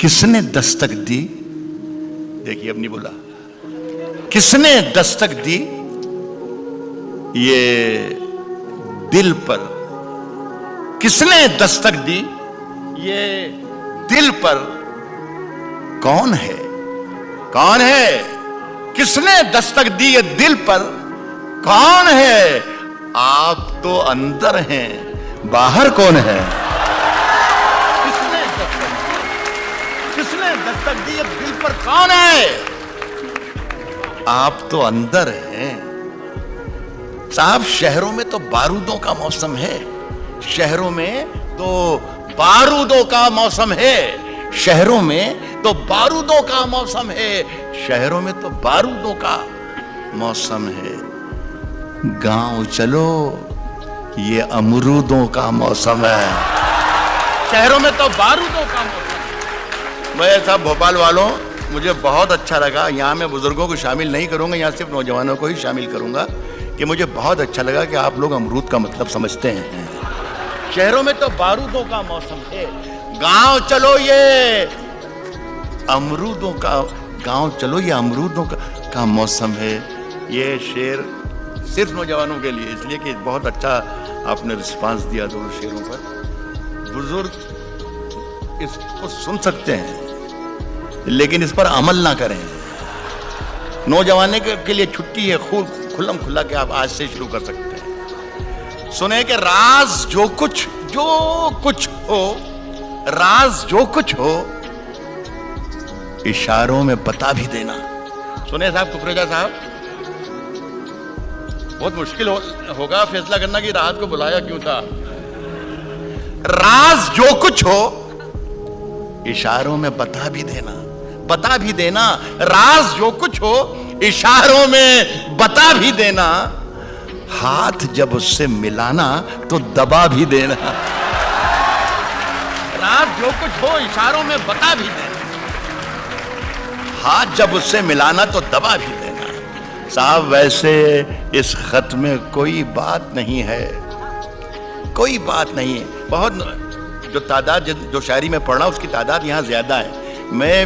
کس نے دستک دی؟ دیکھیے اب نہیں بولا. کس نے دستک دی یہ دل پر؟ کس نے دستک دی یہ دل پر؟ کون ہے؟ کون ہے؟ کس نے دستک دی یہ دل پر؟ کون ہے؟ آپ تو اندر ہیں، باہر کون ہے؟ کس نے دستک دی یہ دل پر؟ کون ہے؟ آپ تو اندر ہیں. صاحب شہروں میں تو بارودوں کا موسم ہے. شہروں میں تو بارودوں کا موسم ہے. شہروں میں تو بارودوں کا موسم ہے. شہروں میں تو بارودوں کا موسم ہے. گاؤں چلو یہ امرودوں کا موسم ہے. شہروں میں تو بارودوں کا موسم. میں صاحب بھوپال والوں مجھے بہت اچھا لگا. یہاں میں بزرگوں کو شامل نہیں کروں گا, یہاں صرف نوجوانوں کو ہی شامل کروں گا کہ مجھے بہت اچھا لگا کہ آپ لوگ امرود کا مطلب سمجھتے ہیں. شہروں میں تو بارودوں کا موسم ہے. گاؤں چلو یہ امرودوں کا, گاؤں چلو یہ امرودوں کا موسم ہے. یہ شعر صرف نوجوانوں کے لیے, اس لیے کہ بہت اچھا آپ نے رسپانس دیا دونوں شعروں پر. بزرگ اس کو سن سکتے ہیں لیکن اس پر عمل نہ کریں. نوجوانے کے لیے چھٹی ہے, کھلم کھلا کہ آپ آج سے شروع کر سکتے ہیں. سنیں کہ راز جو کچھ ہو, راز جو کچھ ہو اشاروں میں بتا بھی دینا. سنیں صاحب ککریجا صاحب, بہت مشکل ہوگا فیصلہ کرنا کہ رات کو بلایا کیوں تھا. راز جو کچھ ہو اشاروں میں بتا بھی دینا, بتا بھی دینا. راز جو کچھ ہو اشاروں میں بتا بھی دینا. ہاتھ جب اس سے ملانا تو دبا بھی دینا. راز جو کچھ ہو اشاروں میں بتا بھی دینا. ہاتھ جب اس سے ملانا تو دبا بھی دینا. صاحب ویسے اس خط میں کوئی بات نہیں ہے, کوئی بات نہیں ہے. بہت جو تعداد جو شاعری میں پڑھا اس کی تعداد یہاں زیادہ ہے. میں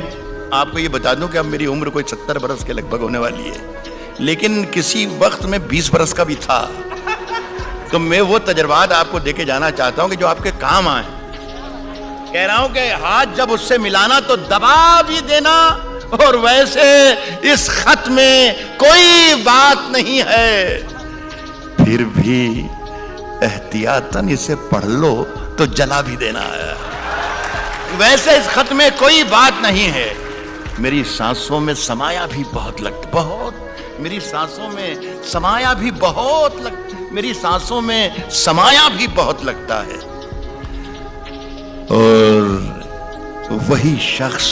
آپ کو یہ بتا دوں کہ اب میری عمر کوئی 70 برس کے لگ بھگ ہونے والی ہے, لیکن کسی وقت میں 20 برس کا بھی تھا. تو میں وہ تجربات آپ کو دے کے جانا چاہتا ہوں کہ جو آپ کے کام آئیں. کہہ رہا ہوں کہ ہاتھ جب اس سے ملانا تو دبا بھی دینا. اور ویسے اس خط میں کوئی بات نہیں ہے, پھر بھی احتیاطاً اسے پڑھ لو تو جلا بھی دینا ہے. ویسے اس خط میں کوئی بات نہیں ہے. میری سانسوں میں سمایا بھی بہت میری سانسوں میں سمایا بھی میری سانسوں میں سمایا بھی بہت لگتا ہے. اور وہی شخص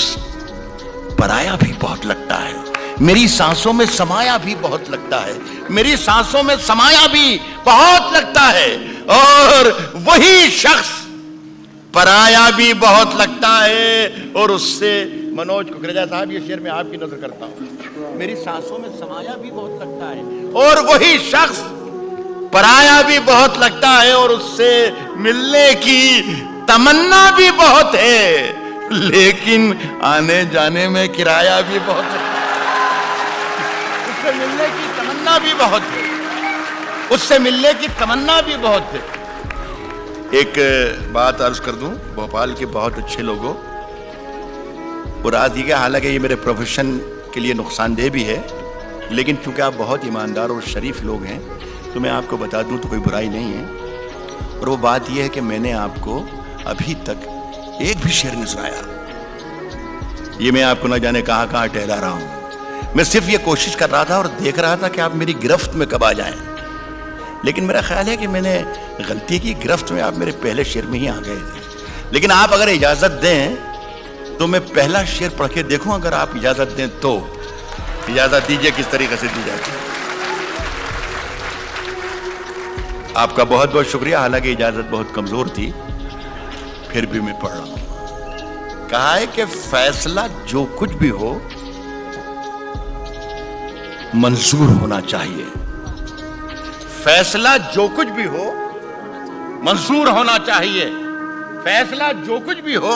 پرایا بھی بہت لگتا ہے. میری سانسوں میں سمایا بھی بہت لگتا ہے. میری سانسوں میں سمایا بھی بہت لگتا ہے. اور وہی شخص پرایا بھی بہت لگتا ہے. اور اس سے منوج ککریجا صاحب, یہ شعر میں آپ کی نظر کرتا ہوں. میری سانسوں میں سمایا بھی بہت لگتا ہے اور وہی شخص پرایا بھی بہت لگتا ہے. اور اس سے ملنے کی تمنا بھی بہت ہے, لیکن آنے جانے میں کرایہ بھی بہت ہے. اس سے ملنے کی تمنا بھی بہت ہے, اس سے ملنے کی تمنا بھی بہت ہے. ایک بات عرض کر دوں, بھوپال کے بہت اچھے لوگوں, اور آج یہ کہ حالانکہ یہ میرے پروفیشن کے لیے نقصان دہ بھی ہے, لیکن چونکہ آپ بہت ایماندار اور شریف لوگ ہیں تو میں آپ کو بتا دوں تو کوئی برائی نہیں ہے. اور وہ بات یہ ہے کہ میں نے آپ کو ابھی تک ایک بھی شعر نہیں سنایا. یہ میں آپ کو نہ جانے کہاں کہاں ٹہلا رہا ہوں. میں صرف یہ کوشش کر رہا تھا اور دیکھ رہا تھا کہ آپ میری گرفت میں کب آ جائیں. لیکن میرا خیال ہے کہ میں نے غلطی کی, گرفت میں آپ میرے پہلے شعر میں ہی آ گئے تھے. لیکن آپ اگر اجازت دیں تو میں پہلا شعر پڑھ کے دیکھوں, اگر آپ اجازت دیں تو. اجازت دیجئے کس طریقے سے دی جاتی ہے. آپ کا بہت بہت شکریہ, حالانکہ اجازت بہت کمزور تھی, پھر بھی میں پڑھ رہا ہوں. کہا ہے کہ فیصلہ جو کچھ بھی ہو منظور ہونا چاہیے. فیصلہ جو کچھ بھی ہو منظور ہونا چاہیے. فیصلہ جو کچھ بھی ہو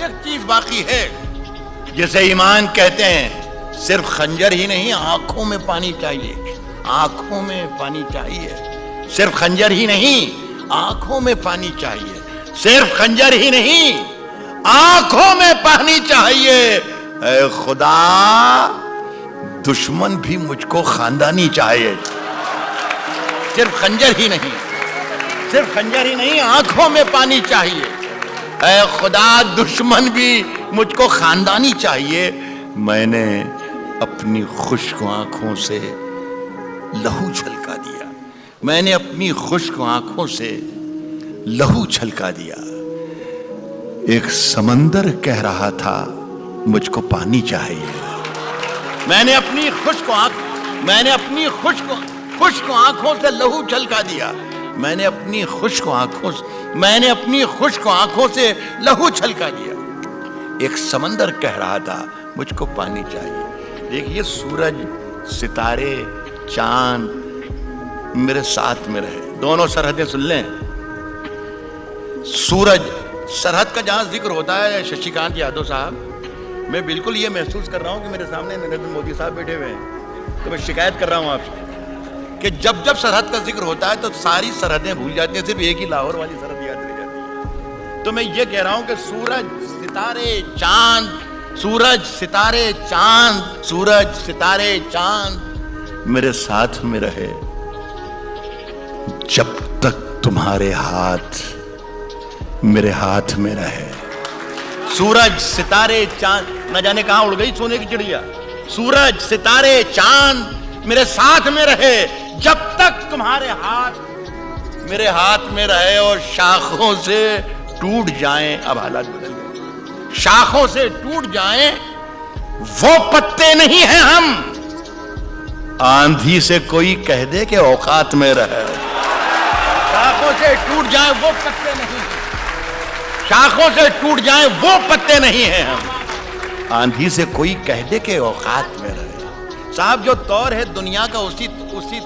ایک چیز باقی ہے جسے ایمان کہتے ہیں. صرف خنجر ہی نہیں, آنکھوں میں پانی چاہیے, آنکھوں میں پانی چاہیے. صرف خنجر ہی نہیں, آنکھوں میں پانی چاہیے. صرف خنجر ہی نہیں, آنکھوں میں پانی چاہیے. اے خدا, دشمن بھی مجھ کو خاندانی چاہیے. صرف خنجر ہی نہیں, صرف خنجر ہی نہیں, آنکھوں میں پانی چاہیے. اے خدا, دشمن بھی مجھ کو خاندانی چاہیے. میں نے اپنی خشک آنکھوں سے لہو چھلکا دیا. میں نے اپنی خشک آنکھوں سے لہو چھلکا دیا. ایک سمندر کہہ رہا تھا مجھ کو پانی چاہیے. میں نے اپنی خشک آنکھوں سے لہو چھلکا دیا. میں نے اپنی خشک آنکھوں سے لہو چھلکا دیا. ایک سمندر کہہ رہا تھا مجھ کو پانی چاہیے. دیکھیے, سورج, ستارے, چاند میرے ساتھ میں رہے. دونوں سرحدیں سن لیں. سورج, سرحد کا جہاں ذکر ہوتا ہے ششی کانت یادو صاحب, میں بالکل یہ محسوس کر رہا ہوں کہ میرے سامنے نریندر مودی صاحب بیٹھے ہوئے ہیں. تو میں شکایت کر رہا ہوں آپ سے کہ جب سرحد کا ذکر ہوتا ہے تو ساری سرحدیں بھول جاتی ہیں, صرف ایک ہی لاہور والی سرحد یاد رہ جاتی ہے. تو میں یہ کہہ رہا ہوں کہ سورج, ستارے, چاند, سورج, ستارے, چاند, سورج, ستارے, چاند میرے ساتھ میں رہے جب تک تمہارے ہاتھ میرے ہاتھ میں رہے. سورج, ستارے, چاند, نہ جانے کہاں اڑ گئی سونے کی چڑیا. سورج, ستارے, چاند میرے ساتھ میں رہے جب تک تمہارے ہاتھ میرے ہاتھ میں رہے. اور شاخوں سے ٹوٹ جائیں, اب حالات بدل گئے, شاخوں سے ٹوٹ جائیں وہ پتے نہیں ہیں ہم. آندھی سے کوئی کہہ دے کہ اوقات میں رہے. شاخوں سے ٹوٹ جائیں وہ پتے نہیں, شاخوں سے ٹوٹ جائیں وہ پتے نہیں ہیں ہم. آندھی سے کوئی کہہ دے کہ اوقات میں رہے. صاحب, جو طور ہے دنیا کا اسی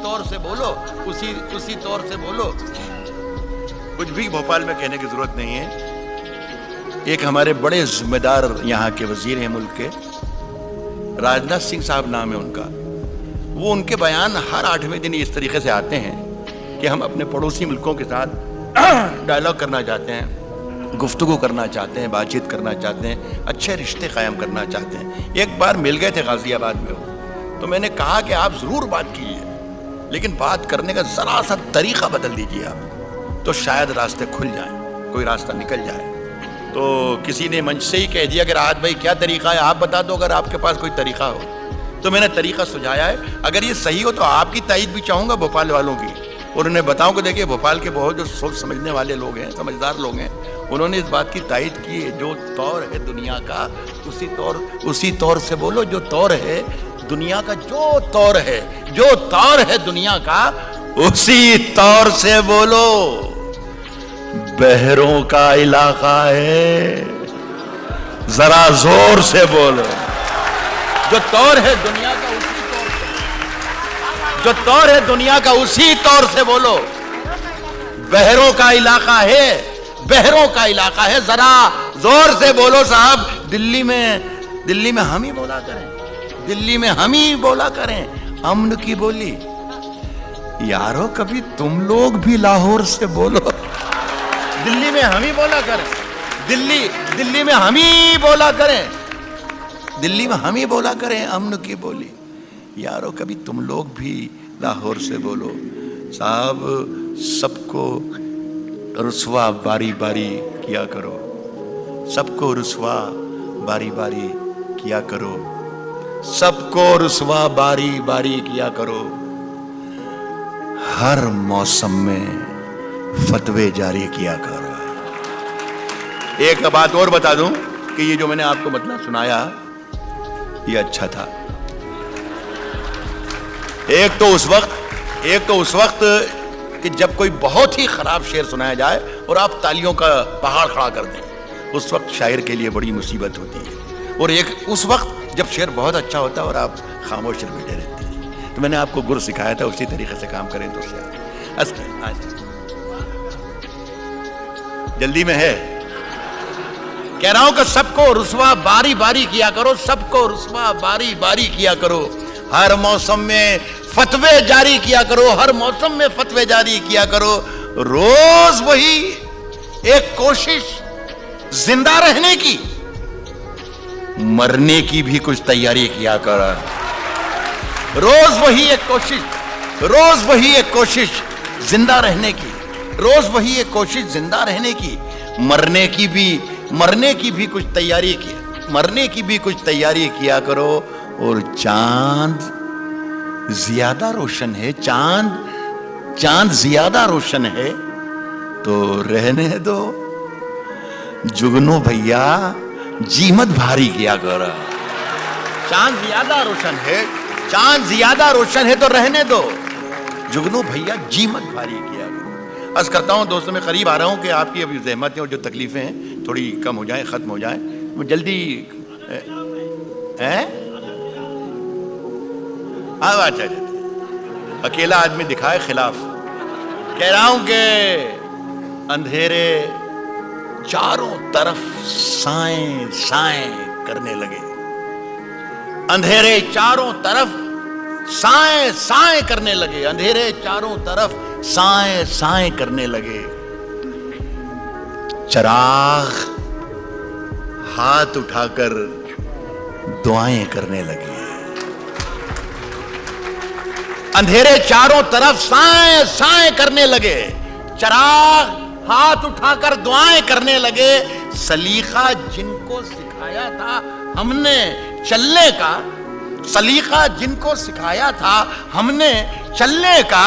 طور سے بولو, اسی طور سے بولو. کچھ بھی بھوپال میں کہنے کی ضرورت نہیں ہے. ایک ہمارے بڑے ذمہ دار یہاں کے وزیر ہیں ملک کے, راجناتھ سنگھ صاحب نام ہے ان کا. وہ ان کے بیان ہر 8ویں دن اس طریقے سے آتے ہیں کہ ہم اپنے پڑوسی ملکوں کے ساتھ ڈائلاگ کرنا چاہتے ہیں, گفتگو کرنا چاہتے ہیں, بات چیت کرنا چاہتے ہیں, اچھے رشتے قائم کرنا چاہتے ہیں. ایک بار مل گئے تھے غازی آباد میں, تو میں نے کہا کہ آپ ضرور بات کیجیے, لیکن بات کرنے کا ذرا سا طریقہ بدل دیجیے آپ, تو شاید راستے کھل جائیں, کوئی راستہ نکل جائے. تو کسی نے منچ سے ہی کہہ دیا کہ راحت بھائی کیا طریقہ ہے, آپ بتا دو اگر آپ کے پاس کوئی طریقہ ہو. تو میں نے طریقہ سجھایا ہے, اگر یہ صحیح ہو تو آپ کی تائید بھی چاہوں گا, بھوپال والوں کی. اور انہیں بتاؤں کہ دیکھیے بھوپال کے بہت جو سوچ سمجھنے والے لوگ ہیں, سمجھدار لوگ ہیں, انہوں نے اس بات کی تائید کی ہے جو طور ہے دنیا کا اسی طور سے بولو. جو طور ہے دنیا کا, جو طور ہے دنیا کا اسی طور سے بولو. بہروں کا علاقہ ہے, ذرا زور سے بولو. جو طور ہے دنیا کا اسی طور سے, جو طور ہے دنیا کا اسی طور سے بولو. بہروں کا علاقہ ہے, بہروں کا علاقہ ہے, ذرا زور سے بولو. صاحب, دلی میں ہم ہی بولا کریں, دلی میں ہم ہی بولا کریں امن کی بولی. یارو کبھی تم لوگ بھی لاہور سے بولو. دلی میں ہم ہی بولا کریں, دلی میں ہم ہی بولا کریں, دلی میں ہم ہی بولا کریں امن کی بولی. یارو کبھی تم لوگ بھی لاہور سے بولو. صاحب, سب کو رسوا باری باری کیا کرو, سب کو رسوا باری باری کیا کرو, سب کو رسوا باری باری کیا کرو. ہر موسم میں فتوے جاری کیا کرو. ایک بات اور بتا دوں کہ یہ جو میں نے آپ کو مطلب سنایا یہ اچھا تھا. ایک تو اس وقت کہ جب کوئی بہت ہی خراب شعر سنایا جائے اور آپ تالیوں کا پہاڑ کھڑا کر دیں, اس وقت شاعر کے لیے بڑی مصیبت ہوتی ہے. اور ایک اس وقت جب شعر بہت اچھا ہوتا ہے اور آپ خاموش بیٹھے رہتے ہیں. تو میں نے آپ کو گر سکھایا تھا, اسی طریقے سے کام کریں تو جلدی میں ہے. کہہ رہا ہوں کہ سب کو رسوا باری باری کیا کرو, سب کو رسوا باری باری کیا کرو, ہر موسم میں فتوے جاری کیا کرو, ہر موسم میں فتوے جاری کیا کرو. روز وہی ایک کوشش زندہ رہنے کی, مرنے کی بھی کچھ تیاری کیا کرو. روز وہی ایک کوشش, روز وہی ایک کوشش زندہ رہنے کی, روز وہی ایک کوشش زندہ رہنے کی, مرنے کی بھی کچھ تیاری کی, مرنے کی بھی کچھ تیاری کیا کرو. اور چاند زیادہ روشن ہے, چاند زیادہ روشن ہے تو رہنے دو. جگنو بھیا جی مت بھاری کیا کرو. چاند زیادہ روشن ہے, چاند زیادہ روشن ہے تو رہنے دو. جگنو بھیا جی مت بھاری کیا کرو. عرض کرتا ہوں دوستوں, میں قریب آ رہا ہوں کہ آپ کی ابھی زحمتیں اور جو تکلیفیں ہیں تھوڑی کم ہو جائیں, ختم ہو جائیں. جلدی اچھا اکیلا آدمی دکھائے خلاف. کہہ رہا ہوں کہ اندھیرے چاروں طرف سائیں سائیں کرنے لگے, اندھیرے چاروں طرف سائیں سائیں کرنے لگے, اندھیرے چاروں طرف سائیں سائیں کرنے لگے. چراغ ہاتھ اٹھا کر دعائیں کرنے لگے, اندھیرے چاروں طرف سائیں سائیں کرنے لگے, چراغ ہاتھ اٹھا کر دعائیں کرنے لگے. سلیقہ جن کو سکھایا تھا ہم نے چلنے کا, سلیقہ جن کو سکھایا تھا ہم نے چلنے کا,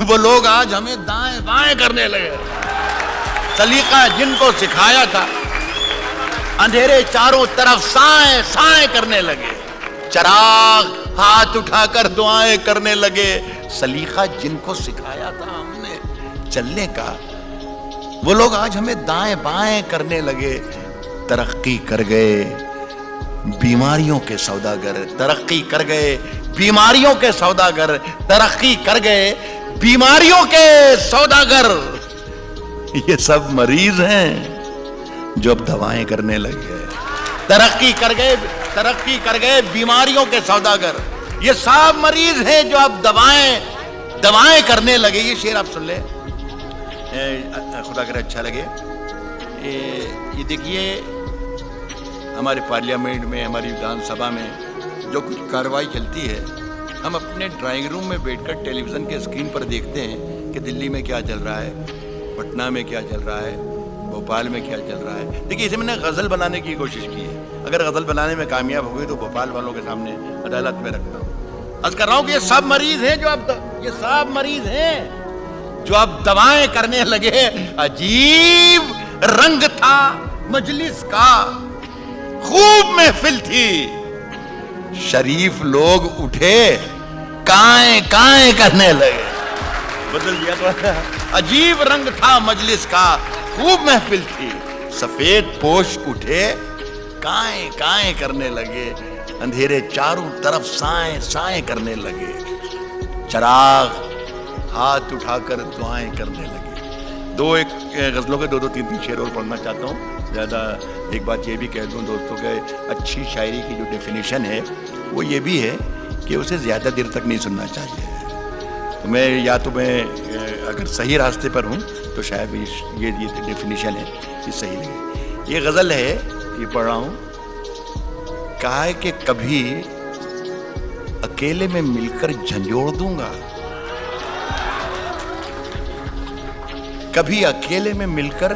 وہ لوگ آج ہمیں دائیں بائیں کرنے لگے. سلیقہ جن کو سکھایا تھا, اندھیرے چاروں طرف سائیں سائیں کرنے لگے, چراغ ہاتھ اٹھا کر دعائیں کرنے لگے. سلیقہ جن کو سکھایا تھا ہم نے چلنے کا, وہ لوگ آج ہمیں دائیں بائیں کرنے لگے. ترقی کر گئے بیماریوں کے سوداگر, ترقی کر گئے بیماریوں کے سوداگر, ترقی کر گئے بیماریوں کے سوداگر. یہ سب مریض ہیں جو اب دوائیں کرنے لگے. ترقی کر گئے بیماریوں کے سوداگر, یہ سب مریض ہیں جو اب دوائیں کرنے لگے. یہ شعر آپ سن لیں, خدا کرے اچھا لگے. یہ دیکھیے ہمارے پارلیمنٹ میں, ہماری ودھان سبھا میں جو کچھ کارروائی چلتی ہے, ہم اپنے ڈرائنگ روم میں بیٹھ کر ٹیلی ویژن کے اسکرین پر دیکھتے ہیں کہ دلی میں کیا چل رہا ہے, پٹنہ میں کیا چل رہا ہے, بھوپال میں کیا چل رہا ہے. دیکھیے اسے میں نے غزل بنانے کی کوشش کی ہے. اگر غزل بنانے میں کامیاب ہو گئی تو بھوپال والوں کے سامنے عدالت میں رکھتا ہوں. عرض کر رہا ہوں کہ یہ سب مریض ہیں جو اب دوائیں کرنے لگے. عجیب رنگ تھا مجلس کا, خوب محفل تھی, شریف لوگ اٹھے کائیں کائیں کرنے لگے. بدل دیا تو. عجیب رنگ تھا مجلس کا, خوب محفل تھی, سفید پوش اٹھے کائیں کائیں کرنے لگے. اندھیرے چاروں طرف سائیں سائیں کرنے لگے, چراغ ہاتھ اٹھا کر دعائیں کرنے لگے. دو ایک غزلوں کے دو تین شعر اور پڑھنا چاہتا ہوں. زیادہ ایک بات یہ بھی کہہ دوں دوستوں کہ اچھی شاعری کی جو ڈیفینیشن ہے وہ یہ بھی ہے کہ اسے زیادہ دیر تک نہیں سننا چاہیے. تو میں اگر صحیح راستے پر ہوں تو شاید یہ ڈیفینیشن ہے یہ صحیح نہیں. یہ غزل ہے, یہ پڑھ رہا ہوں. کہا ہے کہ کبھی اکیلے میں مل کر جھنجھوڑ دوں گا, کبھی اکیلے میں مل کر.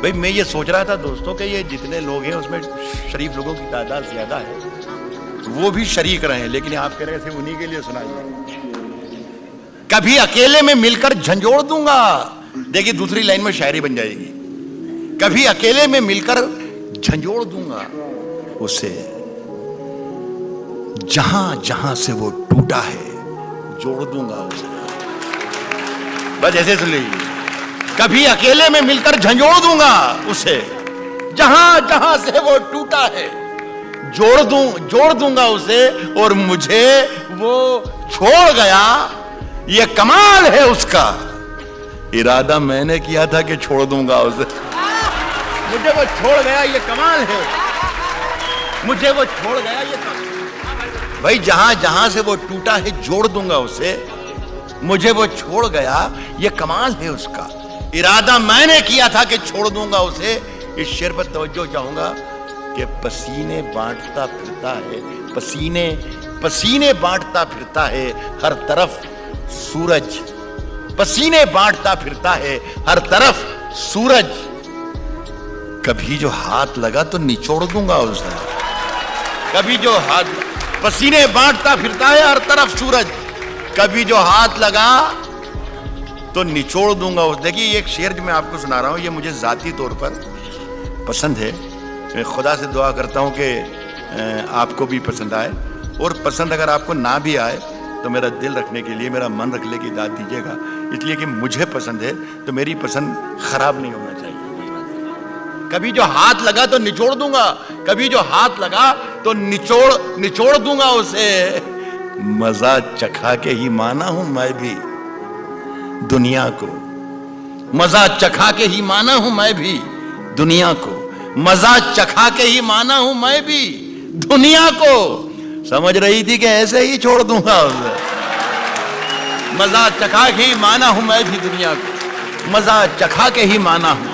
بھئی میں یہ سوچ رہا تھا دوستوں کہ یہ جتنے لوگ ہیں اس میں شریف لوگوں کی تعداد زیادہ ہے, وہ بھی شریک رہے ہیں, لیکن آپ کہہ رہے ہیں انہی کے لیے سنائیے. کبھی اکیلے میں مل کر جھنجھوڑ دوں گا. دیکھیے دوسری لائن میں شاعری بن جائے گی. کبھی اکیلے میں مل کر جھنجھوڑ دوں گا اسے, جہاں جہاں سے وہ ٹوٹا ہے جوڑ دوں گا اسے. بس ایسے سن لیجیے. کبھی اکیلے میں مل کر جھنجھوڑ دوں گا اسے, جہاں جہاں سے وہ ٹوٹا ہے جوڑ دوں گا اسے. اور مجھے وہ چھوڑ گیا, یہ کمال ہے اس کا, ارادہ میں نے کیا تھا کہ چھوڑ دوں گا اسے. مجھے وہ چھوڑ گیا یہ کمال ہے, مجھے وہ چھوڑ گیا یہ کمال. بھائی جہاں جہاں سے وہ ٹوٹا ہے جوڑ دوں گا اسے, مجھے وہ چھوڑ گیا یہ کمال ہے اس کا, ارادہ میں نے کیا تھا کہ چھوڑ دوں گا اسے. اس شعر پر توجہ چاہوں گا کہ پسینے بانٹتا پھرتا ہے, پسینے بانٹتا پھرتا ہے ہر طرف سورج, پسینے بانٹتا پھرتا ہے ہر طرف سورج. کبھی جو ہاتھ لگا تو نچوڑ دوں گا اسے, کبھی جو ہاتھ, پسینے بانٹتا پھرتا ہے ہر طرف سورج, کبھی جو ہاتھ لگا تو نچوڑ دوں گا اسے. دیکھیے یہ ایک شعر جو میں آپ کو سنا رہا ہوں یہ مجھے ذاتی طور پر پسند ہے. میں خدا سے دعا کرتا ہوں کہ آپ کو بھی پسند آئے, اور پسند اگر آپ کو نہ بھی آئے تو میرا دل رکھنے کے لیے, میرا من رکھنے کی داد دیجیے گا, اس لیے کہ مجھے پسند ہے تو میری پسند خراب نہیں ہونا چاہیے. کبھی جو ہاتھ لگا تو نچوڑ دوں گا, کبھی جو ہاتھ لگا تو نچوڑ دوں گا اسے. مزہ چکھا کے ہی مانا ہوں میں بھی دنیا کو, مزہ چکھا کے ہی مانا ہوں میں بھی دنیا کو, مزہ چکھا کے ہی مانا ہوں میں بھی دنیا کو. سمجھ رہی تھی کہ ایسے ہی چھوڑ دوں گا اسے. مزہ چکھا کے ہی مانا ہوں میں بھی دنیا کو, مزہ چکھا کے ہی مانا ہوں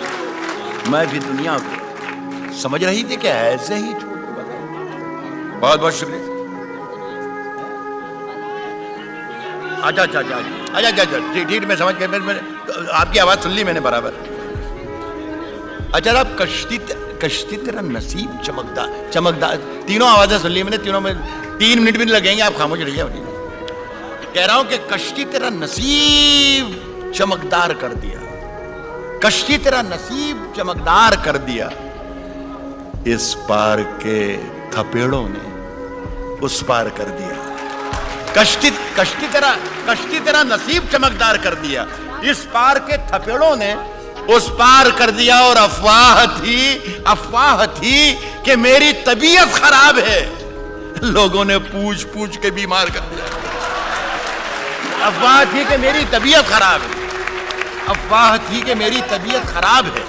میں بھی دنیا کو. سمجھ رہی تھی کہ ایسے ہی چھوڑ دوں گا. بہت بہت شکریہ. اچھا ٹھیک, میں سمجھ گیا, آپ کی آواز سن لی میں نے برابر. اچھا آپ کشتی تیرا نصیب چمکدار, تینوں آوازیں سن لی میں نے, تینوں میں 3 منٹ بھی نہیں لگیں گے, آپ خاموش رہیے. کہہ رہا ہوں کہ کشتی تیرا نصیب چمکدار کر دیا, کشتی تیرا نصیب چمکدار کر دیا. اس پار کے تھپیڑوں نے اس پار کر دیا. کشتی تیرا نصیب چمکدار کر دیا, اس پار کے تھپیڑوں نے اس پار کر دیا. اور افواہ تھی کہ میری طبیعت خراب ہے, لوگوں نے پوچھ کے بیمار کر دیا. افواہ تھی کہ میری طبیعت خراب ہے, افواہ تھی کہ میری طبیعت خراب ہے,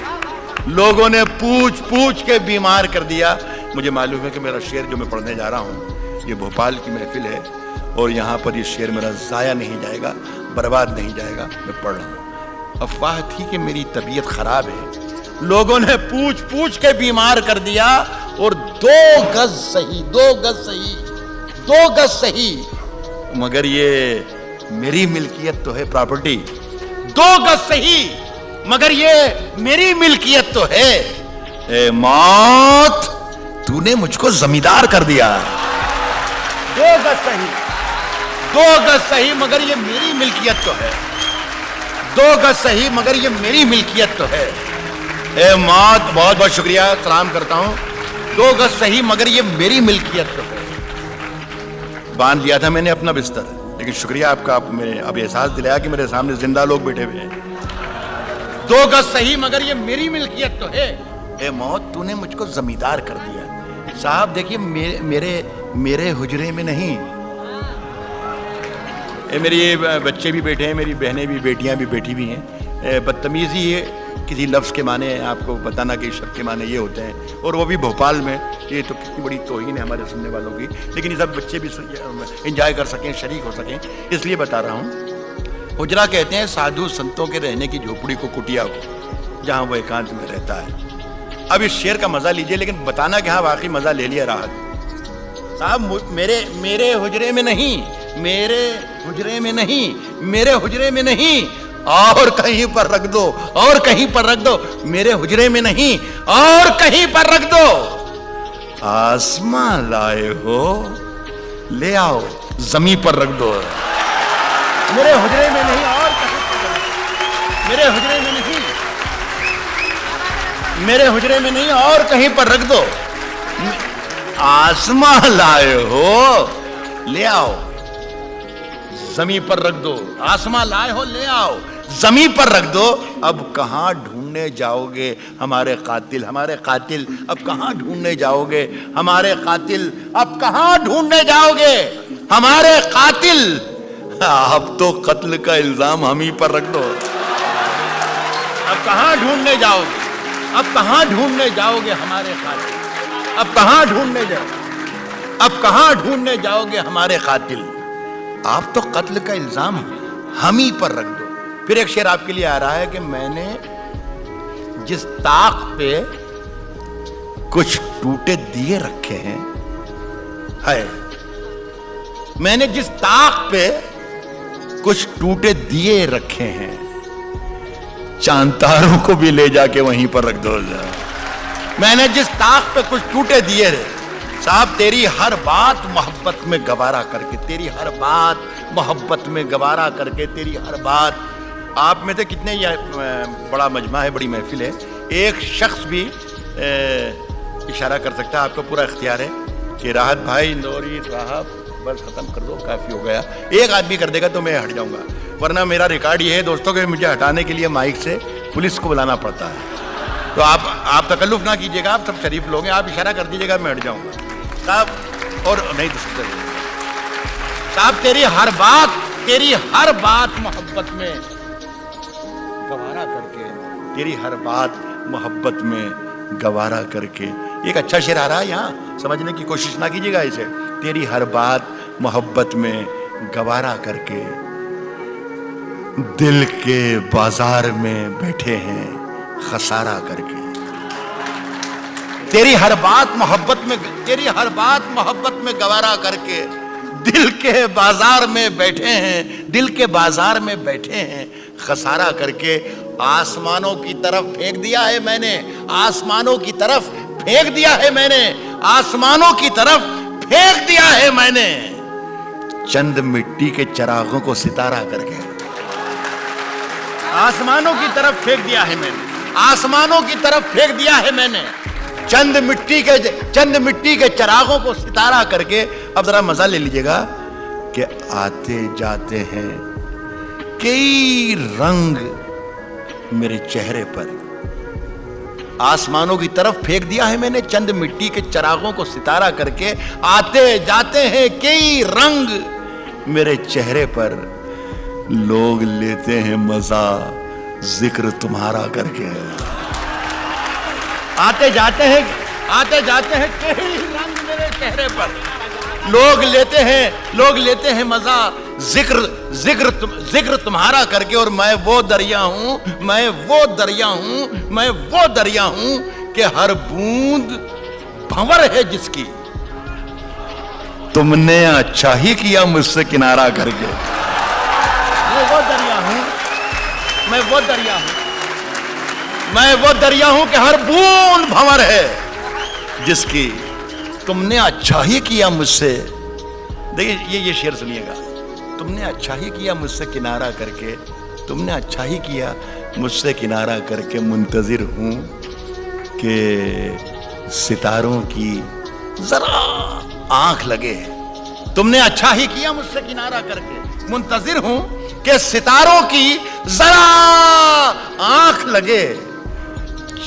لوگوں نے پوچھ کے بیمار کر دیا. مجھے معلوم ہے کہ میرا شعر جو میں پڑھنے جا رہا ہوں یہ بھوپال کی محفل ہے, اور یہاں پر یہ شعر میرا ضائع نہیں جائے گا, برباد نہیں جائے گا. میں پڑھ رہا ہوں. افواہ تھی کہ میری طبیعت خراب ہے, لوگوں نے پوچھ کے بیمار کر دیا. اور 2 گز صحیح مگر یہ میری ملکیت تو ہے پراپرٹی. 2 گز صحیح مگر یہ میری ملکیت تو ہے. اے موت تو نے مجھ کو زمیندار کر دیا. 2 گز صحیح مگر یہ میری ملکیت تو ہے. 2 گز صحیح مگر یہ میری ملکیت تو ہے. اے موت بہت بہت شکریہ, سلام کرتا ہوں. 2 گز صحیح مگر یہ میری ملکیت تو ہے. باندھ لیا تھا میں نے اپنا بستر, لیکن شکریہ آپ کا, آپ میں اب احساس دلایا کہ میرے سامنے زندہ لوگ بیٹھے ہوئے ہیں. 2 گز صحیح مگر یہ میری ملکیت تو ہے. اے موت تو نے مجھ کو زمیندار کر دیا. صاحب دیکھیے میرے حجرے میں نہیں, میری بچے بھی بیٹھے ہیں, میری بہنیں بھی, بیٹیاں بھی بیٹھی ہوئی ہیں. بدتمیزی ہے کسی لفظ کے معنی آپ کو بتانا کہ شب کے معنی یہ ہوتے ہیں, اور وہ بھی بھوپال میں. یہ تو کتنی بڑی توہین ہے ہمارے سننے والوں کی, لیکن یہ سب بچے بھی انجوائے کر سکیں, شریک ہو سکیں, اس لیے بتا رہا ہوں. حجرہ کہتے ہیں سادھو سنتوں کے رہنے کی جھوپڑی کو, کٹیا کو, جہاں وہ ایکانت میں رہتا ہے. اب اس شعر کا مزہ لیجئے, لیکن بتانا کہ ہاں واقعی مزہ لے لیا راحت. صاحب میرے حجرے میں نہیں, میرے حجرے میں نہیں, میرے حجرے میں نہیں, اور کہیں پر رکھ دو, اور کہیں پر رکھ دو. میرے حجرے میں نہیں, اور کہیں پر رکھ دو. آسماں لائے ہو لے آؤ, زمین پر رکھ دو. میرے حجرے میں نہیں, اور کہیں پر رکھ دو. میرے حجرے میں نہیں, میرے حجرے میں نہیں, اور کہیں پر رکھ دو. آسماں لائے ہو لے آؤ, زمین پر رکھ دو. آسماں لائے ہو لے آؤ, زمین پر رکھ دو. اب کہاں ڈھونڈنے جاؤ گے ہمارے قاتل, ہمارے قاتل اب کہاں ڈھونڈنے جاؤ گے ہمارے قاتل, اب کہاں ڈھونڈنے جاؤ گے ہمارے قاتل. اب تو قتل کا الزام ہم ہی پر رکھ دو. اب کہاں ڈھونڈنے جاؤ گے, اب کہاں ڈھونڈنے جاؤ گے ہمارے قاتل؟ اب کہاں ڈھونڈنے جاؤ؟ اب کہاں ڈھونڈنے جاؤ گے ہمارے قاتل؟ آپ تو قتل کا الزام ہم ہی پر رکھ دو۔ پھر ایک شعر آپ کے لیے آ رہا ہے کہ میں نے جس طاق پہ کچھ ٹوٹے دیے رکھے ہیں، ہے میں نے جس طاق پہ کچھ ٹوٹے دیے رکھے ہیں، چاند تاروں کو بھی لے جا کے وہیں پر رکھ دو۔ میں نے جس طاق پہ کچھ ٹوٹے دیے رہے صاحب، تیری ہر بات محبت میں گوارا کر کے، تیری ہر بات محبت میں گوارا کر کے، تیری ہر بات۔ آپ میں سے کتنے، یہ بڑا مجمع ہے، بڑی محفل ہے، ایک شخص بھی اشارہ کر سکتا ہے، آپ کو پورا اختیار ہے کہ راحت بھائی اندوری صاحب بس ختم کر دو، کافی ہو گیا۔ ایک آدمی کر دے گا تو میں ہٹ جاؤں گا، ورنہ میرا ریکارڈ یہ ہے دوستوں کہ مجھے ہٹانے کے لیے مائک سے پولیس کو بلانا پڑتا ہے۔ تو آپ تکلف نہ کیجیے گا، آپ سب شریف لوگ ہیں، آپ اشارہ کر دیجیے گا، میں ہٹ جاؤں گا صاحب۔ اور نہیں تو صاحب، تیری ہر بات محبت میں گوارا کر کے، تیری ہر بات محبت میں گوارا کر کے۔ ایک اچھا شعر آ رہا ہے یہاں، سمجھنے کی کوشش نہ کیجیے گا اسے۔ تیری ہر بات محبت میں گوارا کر کے، دل کے بازار میں بیٹھے ہیں خسارہ کر کے۔ تیری ہر بات محبت میں، تیری ہر بات محبت میں گوارا کر کے، دل کے بازار میں بیٹھے ہیں، دل کے بازار میں بیٹھے ہیں خسارہ کر کے۔ آسمانوں کی طرف پھینک دیا ہے میں نے، آسمانوں کی طرف پھینک دیا ہے میں نے، آسمانوں کی طرف پھینک دیا ہے میں نے، چند مٹی کے چراغوں کو ستارہ کر کے۔ آسمانوں کی طرف پھینک دیا ہے میں نے، آسمانوں کی طرف پھینک دیا ہے میں نے، چند مٹی کے چراغوں کو ستارہ کر کے۔ اب ذرا مزہ لے لیجئے گا کہ آتے جاتے ہیں کئی رنگ میرے چہرے پر، آسمانوں کی طرف پھینک دیا ہے میں نے، چند مٹی کے چراغوں کو ستارہ کر کے، آتے جاتے ہیں کئی رنگ میرے چہرے پر، لوگ لیتے ہیں مزہ ذکر تمہارا کر کے۔ آتے جاتے ہیں کئی رنگ میرے چہرے پر، لوگ لیتے ہیں مزہ ذکر تمہارا کر کے۔ اور میں وہ دریا ہوں کہ ہر بوند بھنور ہے جس کی، تم نے اچھا ہی کیا مجھ سے کنارہ کر کے۔ میں وہ دریا ہوں کہ ہر بوند بھنور ہے جس کی، تم نے اچھا ہی کیا مجھ سے۔ دیکھیے یہ شعر سنیے گا، تم نے اچھا ہی کیا مجھ سے کنارہ کر کے، تم نے اچھا ہی کیا مجھ سے کنارہ کر کے، منتظر ہوں کہ ستاروں کی ذرا آنکھ لگے۔ تم نے اچھا ہی کیا مجھ سے کنارہ کر کے، منتظر ہوں کہ ستاروں کی ذرا آنکھ لگے،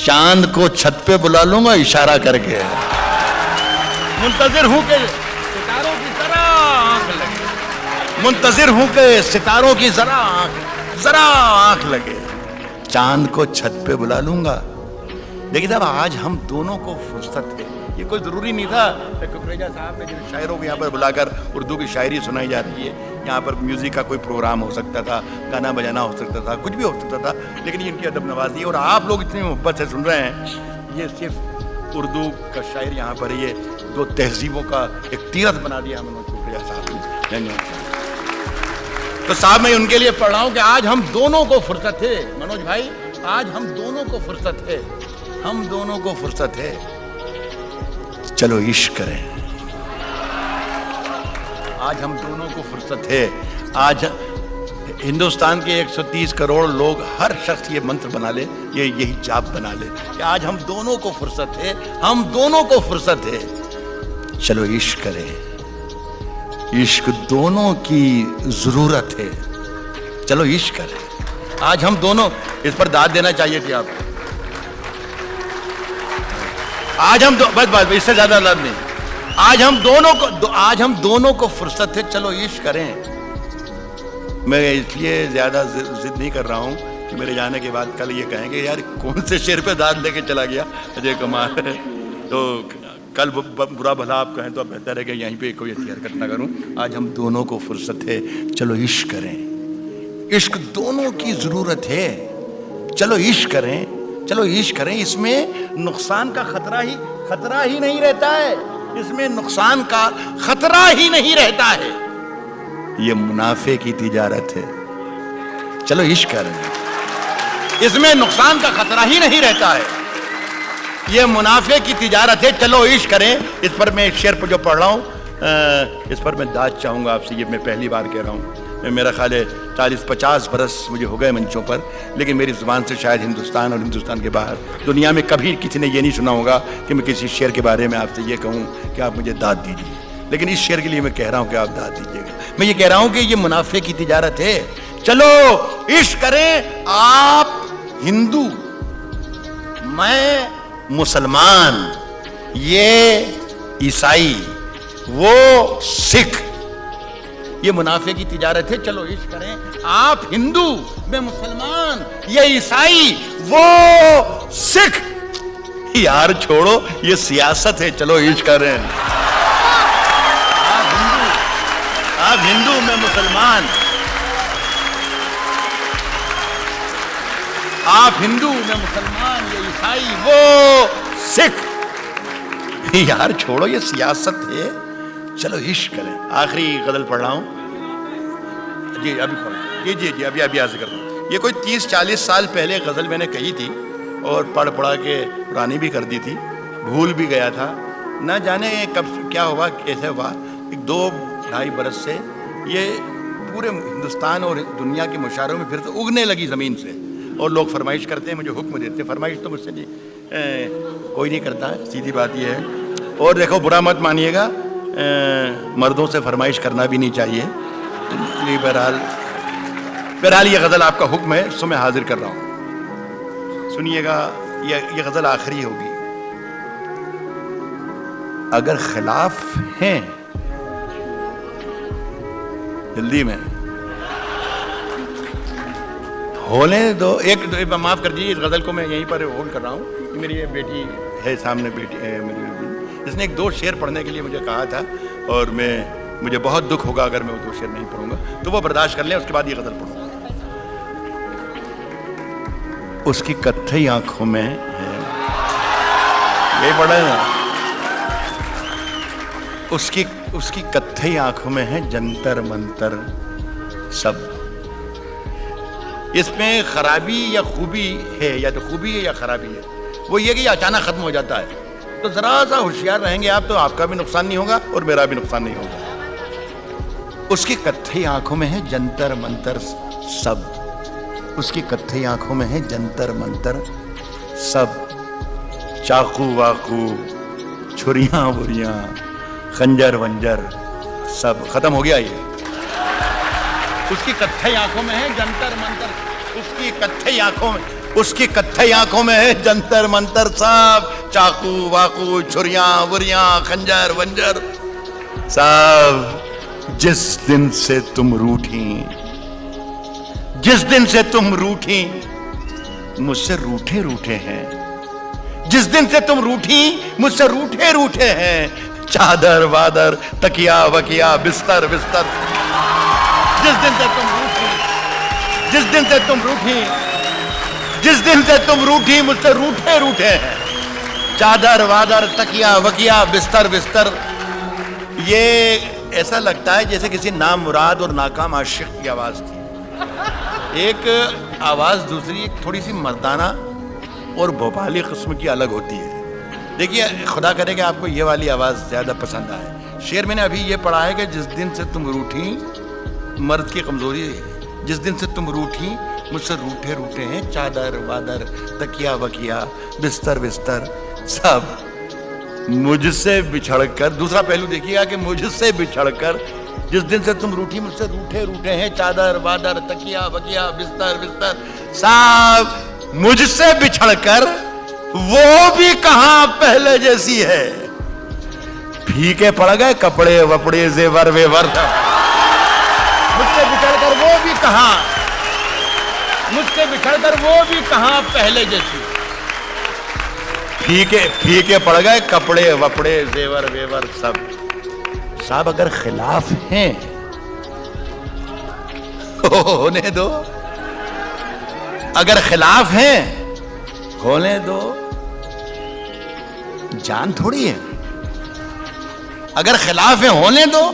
چاند کو چھت پہ بلا لوں گا اشارہ کر کے۔ منتظر ہوں کہ ستاروں کی ذرا آنکھ لگے، منتظر ہوں کہ ستاروں کی ذرا آنکھ لگے، چاند کو چھت پہ بلا لوں گا۔ دیکھیے صاحب، آج ہم دونوں کو فرصت ہے، یہ کوئی ضروری نہیں تھا کہ ککریجا صاحب نے جن شاعروں کو یہاں پر بلا کر اردو کی شاعری سنائی جا رہی ہے، یہاں پر میوزک کا کوئی پروگرام ہو سکتا تھا، گانا بجانا ہو سکتا تھا، کچھ بھی ہو سکتا تھا، لیکن یہ ان کی ادب نوازی ہے۔ اور آپ لوگ اتنی محبت سے سن رہے ہیں، یہ صرف اردو کا شاعر یہاں پر یہ دو تہذیبوں کا ایک تیرتھ بنا دیا منوج ککریجا صاحب نے۔ تو صاحب میں ان کے لیے پڑھ رہا ہوں کہ آج ہم دونوں کو فرصت ہے، منوج بھائی، آج ہم دونوں کو فرصت ہے، ہم دونوں کو فرصت ہے، چلو عشق کریں۔ آج ہم دونوں کو فرصت ہے، آج ہندوستان کے 130 کروڑ لوگ، ہر شخص یہ منتر بنا لے، یہی جاپ بنا لے کہ آج ہم دونوں کو فرصت ہے، ہم دونوں کو فرصت ہے، چلو عشق کریں۔ عشق دونوں کی ضرورت ہے، چلو عشق کریں۔ آج ہم دونوں، اس پر داد دینا چاہیے تھی آپ کو، آج ہم بس اس سے زیادہ لفظ نہیں، آج ہم دونوں کو فرصت ہے، چلو عشق کریں۔ میں اس لیے زیادہ ضد نہیں کر رہا ہوں کہ میرے جانے کے بعد کل یہ کہیں گے یار کون سے شیر پہ داد لے کے چلا گیا اجے کمال. تو کل برا بھلا آپ کہیں تو اب بہتر ہے کہ یہیں پہ کوئی ایسی حرکت نہ کروں. آج ہم دونوں کو فرصت ہے, چلو عشق کریں. عشق دونوں کی ضرورت ہے. چلو عشق کریں, چلو عشق کریں. اس میں نقصان کا خطرہ ہی نہیں رہتا ہے. اس میں نقصان کا خطرہ ہی نہیں رہتا ہے. یہ منافع کی تجارت ہے. چلو عشق کریں, اس میں نقصان کا خطرہ ہی نہیں رہتا ہے. یہ منافع کی تجارت ہے. چلو عشق کریں. اس پر میں ایک شعر پر جو پڑھ رہا ہوں اس پر میں داد چاہوں گا آپ سے. یہ میں پہلی بار کہہ رہا ہوں. میرا خیال ہے 40-50 برس مجھے ہو گئے منچوں پر, لیکن میری زبان سے شاید ہندوستان اور ہندوستان کے باہر دنیا میں کبھی کسی نے یہ نہیں سنا ہوگا کہ میں کسی شعر کے بارے میں آپ سے یہ کہوں کہ آپ مجھے داد دیجیے. لیکن اس شعر کے لیے میں کہہ رہا ہوں کہ آپ داد دیجیے گا. میں یہ کہہ رہا ہوں کہ یہ منافع کی تجارت ہے. چلو عشق کریں. آپ ہندو, میں مسلمان, یہ عیسائی, وہ سکھ. یہ منافع کی تجارت ہے. چلو عشق کریں. آپ ہندو, میں مسلمان, یہ عیسائی, وہ سکھ. یار چھوڑو یہ سیاست ہے. چلو عشق کریں. آپ ہندو, میں مسلمان. آپ ہندو, میں مسلمان, یہ عیسائی, وہ سکھ. یار چھوڑو یہ سیاست ہے. چلو عشق کریں. آخری غزل پڑھ رہا ہوں. جی ابھی پڑھ, جی ابھی عرض کر رہا ہوں. یہ کوئی 30-40 سال پہلے غزل میں نے کہی تھی اور پڑھا کے پرانی بھی کر دی تھی. بھول بھی گیا تھا. نہ جانے کب کیا ہوا, کیسے ہوا. 2-2.5 برس سے یہ پورے ہندوستان اور دنیا کے مشاعروں میں پھر سے اگنے لگی زمین سے. اور لوگ فرمائش کرتے ہیں, مجھے حکم دیتے ہیں. فرمائش تو مجھ سے کوئی نہیں کرتا, سیدھی بات یہ ہے. اور دیکھو برا مت مانیے گا, مردوں سے فرمائش کرنا بھی نہیں چاہیے. بہرحال یہ غزل آپ کا حکم ہے, سو میں حاضر کر رہا ہوں. سنیے گا. یہ غزل آخری ہوگی. اگر خلاف ہیں جلدی میں ہولیں دو. ایک معاف کر دیجیے, اس غزل کو میں یہیں پر ہولڈ کر رہا ہوں. میری یہ بیٹی ہے سامنے, بیٹی ہے میری, اس نے 1-2 شعر پڑھنے کے لیے مجھے کہا تھا اور مجھے بہت دکھ ہوگا اگر میں وہ 2 شعر نہیں پڑھوں گا. تو وہ برداشت کر لیں, اس کے بعد یہ غزل پڑھوں گا. اس کی کتھئی آنکھوں میں ہے, یہی پڑھا ہے نا. اس کی کتھئی آنکھوں میں ہے جنتر منتر سب. اس میں خرابی یا خوبی ہے, یا تو خوبی ہے یا خرابی ہے. وہ یہ کہ یہ اچانک ختم ہو جاتا ہے. تو ذرا سا ہوشیار رہیں گے آپ تو آپ کا بھی نقصان نہیں ہوگا اور میرا بھی نقصان نہیں ہوگا. اس کی کتھئی آنکھوں میں ہے جنتر منتر سب. اس کی کتھئی آنکھوں میں ہے جنتر منتر سب. چاقو واقو, چھریاں وریاں, خنجر ونجر سب. ختم ہو گیا یہ. اس کی کتھئی آنکھوں میں ہے جنتر منتر. اس کی کتھئی آنکھوں میں ہے جنتر منتر سب. چاقو واقو, چھریاں وریاں, خنجر ونجر سب. جس دن سے تم روٹھی مجھ سے روٹھے ہیں. جس دن سے تم روٹھی مجھ سے روٹھے ہیں. چادر وادر, تکیا وکیا, بستر. جس دن سے تم روٹھی مجھ سے روٹھے ہیں. چادر وادر, تکیا وکیا, بستر. یہ ایسا لگتا ہے جیسے کسی نامراد اور ناکام عاشق کی آواز تھی. ایک آواز دوسری تھوڑی سی مردانہ اور بھوپالی قسم کی الگ ہوتی ہے. دیکھیے خدا کرے کہ آپ کو یہ والی آواز زیادہ پسند آئے. شعر میں نے ابھی یہ پڑھا ہے کہ جس دن سے تم روٹھی, مرد کی کمزوری ہے, جس دن سے تم روٹھی مجھ سے روٹھے ہیں. چادر وادر, تکیا وکیا, بستر سب. مجھ سے بچھڑ کر, دوسرا پہلو دیکھیے گا کہ مجھ سے بچھڑ کر, جس دن سے تم روٹھی مجھ سے روٹھے ہیں. چادر وادر, تکیا وکیا, بستر سب. مجھ سے بچھڑ کر وہ بھی کہاں پہلے جیسی ہے. پھیکے پڑ گئے کپڑے وپڑے, زیور ویور. مجھ سے بچھڑ کر وہ بھی کہاں مجھ سے بچھڑ کر وہ بھی کہاں پہلے جیسی. پھیکے پڑ گئے کپڑے وپڑے زیور ویور سب. صاحب اگر خلاف ہیں ہونے دو, اگر خلاف ہیں ہونے دو. جان تھوڑی ہے. اگر خلاف ہیں ہونے دو,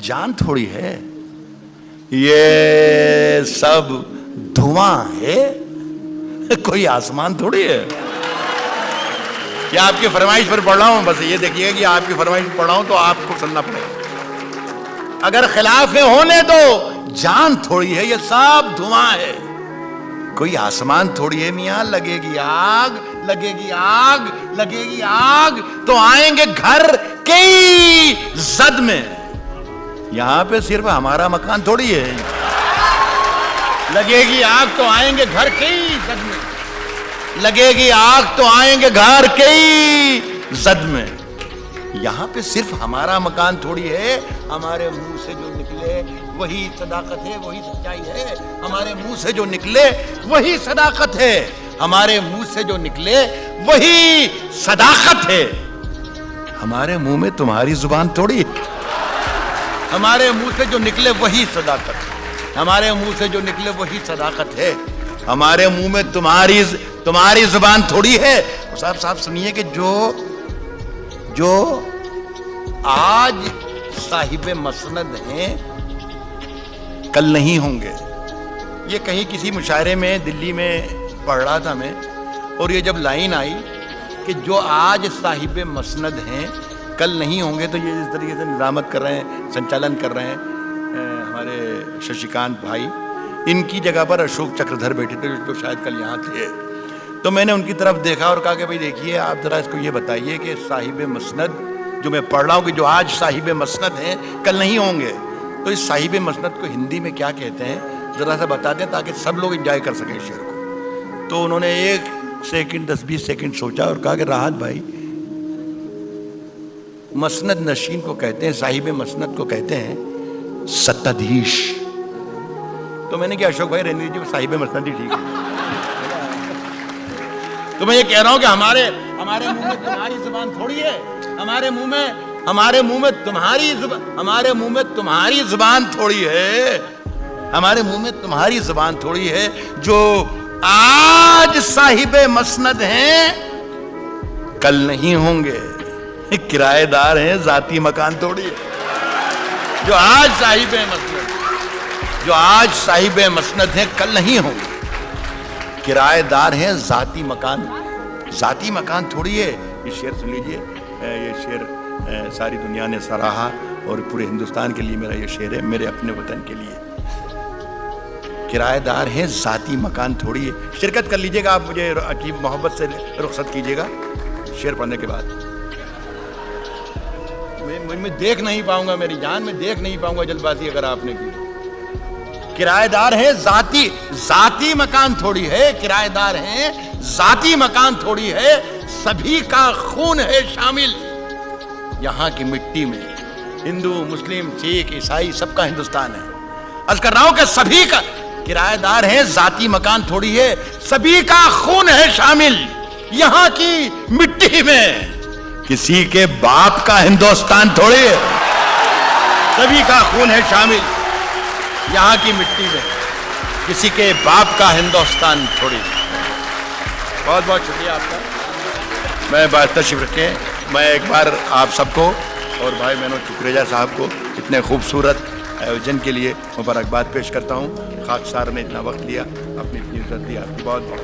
جان تھوڑی ہے. یہ سب دھواں ہے, کوئی آسمان تھوڑی ہے. کیا آپ کی فرمائش پر پڑھ رہا ہوں؟ بس یہ دیکھیے کہ آپ کی فرمائش پر پڑھ رہا ہوں تو آپ کو سننا پڑے گا. اگر خلاف ہونے دو, جان تھوڑی ہے, یہ سب دھواں ہے, کوئی آسمان تھوڑی ہے. میاں لگے گی آگ, لگے گی آگ, لگے گی آگ تو آئیں گے گھر کئی زد میں. یہاں پہ صرف ہمارا مکان تھوڑی ہے. لگے گی آگ تو آئیں گے گھر کئی زد میں. لگے گی آگ تو آئیں گے گھر کئی زد میں. یہاں پہ صرف ہمارا مکان تھوڑی ہے. ہمارے منہ سے جو نکلے وہی صداقت ہے, وہی سچائی ہے. ہمارے منہ سے جو نکلے وہی صداقت ہے. ہمارے منہ سے جو نکلے وہی صداقت ہے. ہمارے منہ میں تمہاری زبان تھوڑی ہے. ہمارے منہ سے جو نکلے وہی صداقت ہے. ہمارے منہ سے جو نکلے وہی صداقت ہے. ہمارے منہ میں تمہاری زبان تھوڑی ہے. صاحب سنیے کہ جو آج صاحب مسند ہیں کل نہیں ہوں گے. یہ کہیں کسی مشاعرے میں دلی میں پڑھ رہا تھا میں, اور یہ جب لائن آئی کہ جو آج صاحب مسند ہیں کل نہیں ہوں گے, تو یہ اس طریقے سے نظامت کر رہے ہیں, سنچالن کر رہے ہیں ہمارے ششیکانت بھائی. ان کی جگہ پر اشوک چکردھر بیٹھے تھے جو شاید کل یہاں تھے. تو میں نے ان کی طرف دیکھا اور کہا کہ بھائی دیکھیے آپ ذرا اس کو یہ بتائیے کہ صاحب مسند جو میں پڑھ رہا ہوں کہ جو آج صاحب مسند ہیں کل نہیں ہوں گے, تو اس صاحب مسند کو ہندی میں کیا کہتے ہیں ذرا سا بتا دیں تاکہ سب لوگ انجوائے کر سکیں شعر کو. تو انہوں نے 1 سیکنڈ 10-20 سیکنڈ سوچا اور کہا کہ راحت بھائی, مسند نشین کو کہتے ہیں, صاحب مسند کو کہتے ہیں ستادھیش. تو میں نے کہا اشوک بھائی رہنے دیجیے, صاحب مسند ہی ٹھیک ہے. تو میں یہ کہہ رہا ہوں کہ ہمارے منہ میں تمہاری زبان تھوڑی ہے. ہمارے منہ میں تمہاری زبان تھوڑی ہے. ہمارے منہ میں تمہاری زبان تھوڑی ہے. جو آج صاحب مسند ہیں کل نہیں ہوں گے. کرایہ دار ہیں, ذاتی مکان تھوڑی ہے. جو آج صاحب مسند ہیں کل نہیں ہوں گے. کرایہ دار ہیں, ذاتی مکان تھوڑی ہے. یہ شعر سن لیجئے, یہ شعر ساری دنیا نے سراہا اور پورے ہندوستان کے لیے میرا یہ شعر ہے, میرے اپنے وطن کے لیے. کرایہ دار ہیں, ذاتی مکان تھوڑی ہے. شرکت کر لیجئے گا آپ, مجھے عجیب محبت سے رخصت کیجئے گا شعر پڑھنے کے بعد. میں دیکھ نہیں پاؤں گا, میری جان میں دیکھ نہیں پاؤں گا جلد بازی اگر آپ نے کی. کرایہ دار ہے, ذاتی مکان تھوڑی ہے. کرایہ دار ہیں, ذاتی مکان تھوڑی ہے. سبھی کا خون ہے شامل یہاں کی مٹی میں. ہندو مسلم سکھ عیسائی سب کا ہندوستان ہے. عرض کر رہا ہوں کہ سبھی کا کرایہ دار ہیں, ذاتی مکان تھوڑی ہے. سبھی کا خون ہے شامل یہاں کی مٹی میں. کسی کے باپ کا ہندوستان تھوڑی ہے. سبھی کا خون ہے شامل یہاں کی مٹی میں. کسی کے باپ کا ہندوستان تھوڑی. بہت بہت شکریہ آپ کا. میں بات تشریف رکھیں. میں ایک بار آپ سب کو اور بھائی مینو چکریجا صاحب کو اتنے خوبصورت آیوجن کے لیے مبارکباد پیش کرتا ہوں. خاکسار نے اتنا وقت لیا, اپنی اتنی عزت دی. آپ کی بہت بہت